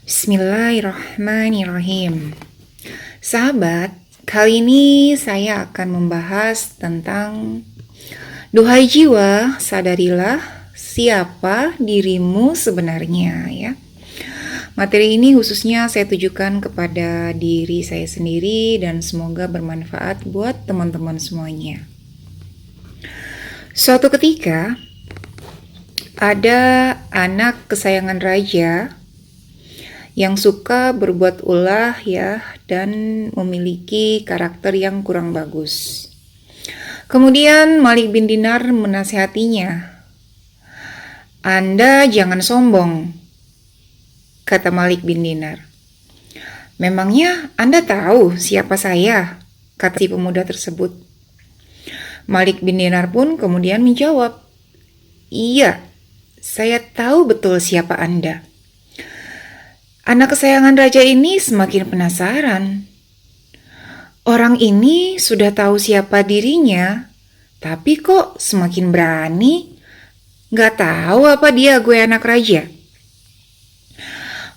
Bismillahirrahmanirrahim. Sahabat, kali ini saya akan membahas tentang duhai jiwa, sadarilah siapa dirimu sebenarnya ya. Materi ini khususnya saya tujukan kepada diri saya sendiri dan semoga bermanfaat buat teman-teman semuanya. Suatu ketika ada anak kesayangan raja yang suka berbuat ulah ya dan memiliki karakter yang kurang bagus. Kemudian Malik bin Dinar menasihatinya. "Anda jangan sombong," kata Malik bin Dinar. "Memangnya Anda tahu siapa saya?" kata si pemuda tersebut. Malik bin Dinar pun kemudian menjawab, "Iya, saya tahu betul siapa Anda." Anak kesayangan raja ini semakin penasaran. Orang ini sudah tahu siapa dirinya, tapi kok semakin berani? Gak tahu apa dia gue anak raja.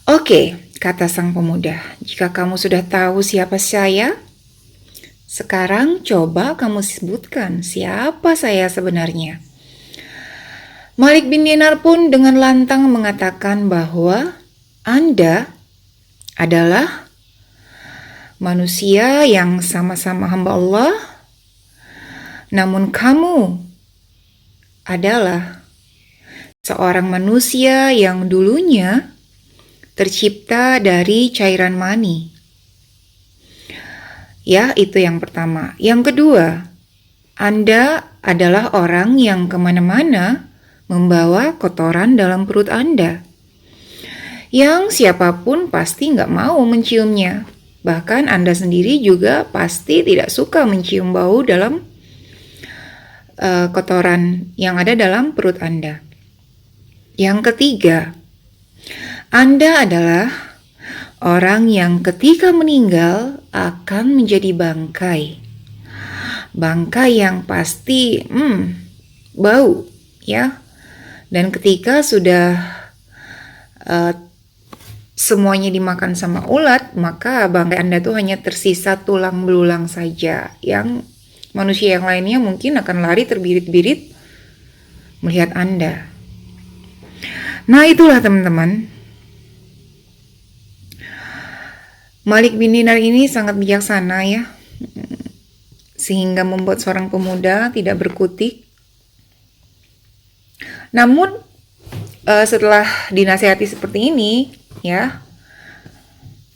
"Oke," kata sang pemuda, "jika kamu sudah tahu siapa saya, sekarang coba kamu sebutkan siapa saya sebenarnya." Malik bin Dinar pun dengan lantang mengatakan bahwa Anda adalah manusia yang sama-sama hamba Allah, namun kamu adalah seorang manusia yang dulunya tercipta dari cairan mani. Ya, itu yang pertama. Yang kedua, Anda adalah orang yang kemana-mana membawa kotoran dalam perut Anda, yang siapapun pasti nggak mau menciumnya. Bahkan Anda sendiri juga pasti tidak suka mencium bau dalam kotoran yang ada dalam perut Anda. Yang ketiga, Anda adalah orang yang ketika meninggal akan menjadi bangkai. Bangkai yang pasti bau ya. Dan ketika sudah semuanya dimakan sama ulat, maka bangkai Anda tuh hanya tersisa tulang belulang saja, yang manusia yang lainnya mungkin akan lari terbirit-birit melihat Anda. Nah, itulah teman-teman. Malik bin Dinar ini sangat bijaksana ya, sehingga membuat seorang pemuda tidak berkutik. Namun setelah dinasihati seperti ini ya,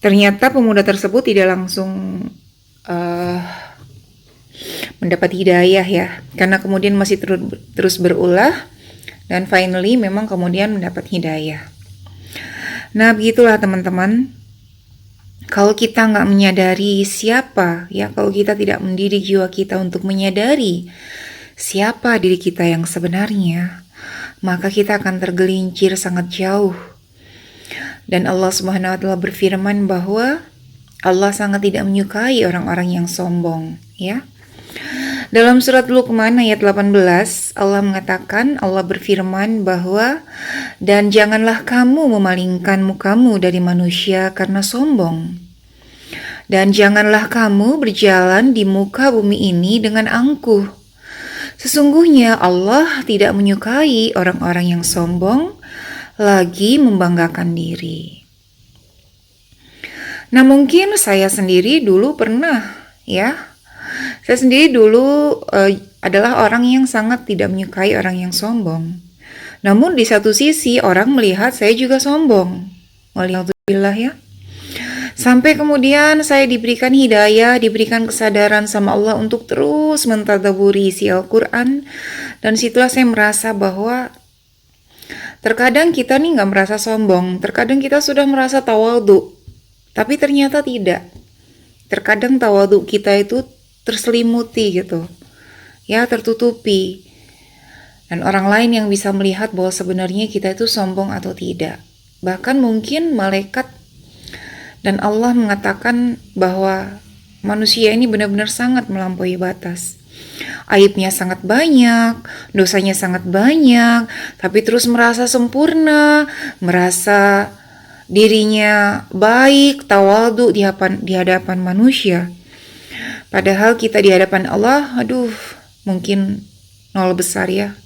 ternyata pemuda tersebut tidak langsung mendapat hidayah ya, karena kemudian masih terus berulah dan finally memang kemudian mendapat hidayah. Nah, begitulah teman-teman. Kalau kita nggak menyadari siapa ya, kalau kita tidak mendidik jiwa kita untuk menyadari siapa diri kita yang sebenarnya, maka kita akan tergelincir sangat jauh. Dan Allah Subhanahu wa Ta'ala berfirman bahwa Allah sangat tidak menyukai orang-orang yang sombong ya. Dalam surat Luqman ayat 18, Allah mengatakan, Allah berfirman bahwa, "Dan janganlah kamu memalingkan mukamu dari manusia karena sombong. Dan janganlah kamu berjalan di muka bumi ini dengan angkuh. Sesungguhnya Allah tidak menyukai orang-orang yang sombong lagi membanggakan diri." Nah, mungkin saya sendiri dulu pernah ya. Saya sendiri dulu adalah orang yang sangat tidak menyukai orang yang sombong. Namun di satu sisi orang melihat saya juga sombong. Waliyadzubillah ya. Sampai kemudian saya diberikan hidayah, diberikan kesadaran sama Allah untuk terus mentadaburi isi Al-Quran. Dan situlah saya merasa bahwa terkadang kita nih gak merasa sombong, terkadang kita sudah merasa tawadhu, tapi ternyata tidak. Terkadang tawadhu kita itu terselimuti gitu ya, tertutupi, dan orang lain yang bisa melihat bahwa sebenarnya kita itu sombong atau tidak. Bahkan mungkin malaikat dan Allah mengatakan bahwa manusia ini benar-benar sangat melampaui batas. Aibnya sangat banyak, dosanya sangat banyak, tapi terus merasa sempurna, merasa dirinya baik, tawadhu di hadapan manusia. Padahal kita di hadapan Allah, aduh, mungkin nol besar ya.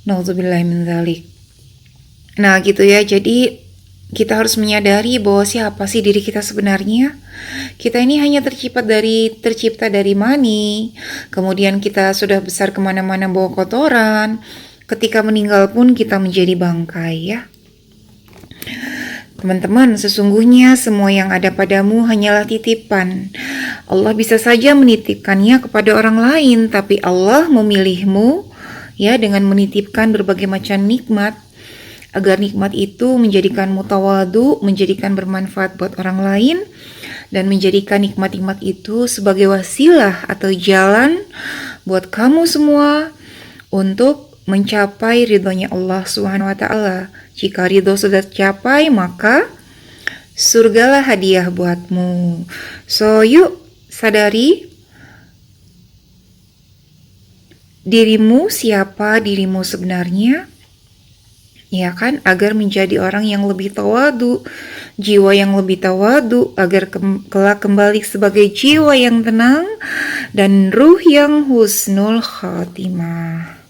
Nauzubillahi min dzalik. Nah, gitu ya. Jadi kita harus menyadari bahwa siapa sih diri kita sebenarnya. Kita ini hanya tercipta dari mani. Kemudian kita sudah besar kemana-mana bawa kotoran. Ketika meninggal pun kita menjadi bangkai ya. Teman-teman, sesungguhnya semua yang ada padamu hanyalah titipan. Allah bisa saja menitipkannya kepada orang lain, tapi Allah memilihmu ya dengan menitipkan berbagai macam nikmat, agar nikmat itu menjadikanmu tawadhu, menjadikan bermanfaat buat orang lain, dan menjadikan nikmat-nikmat itu sebagai wasilah atau jalan buat kamu semua untuk mencapai ridhonya Allah Subhanahu wa Ta'ala. Jika ridho sudah tercapai, maka surgalah hadiah buatmu. So, yuk sadari dirimu, siapa dirimu sebenarnya, ya kan, agar menjadi orang yang lebih tawadhu, jiwa yang lebih tawadhu, agar kelak kembali sebagai jiwa yang tenang dan ruh yang husnul khatimah.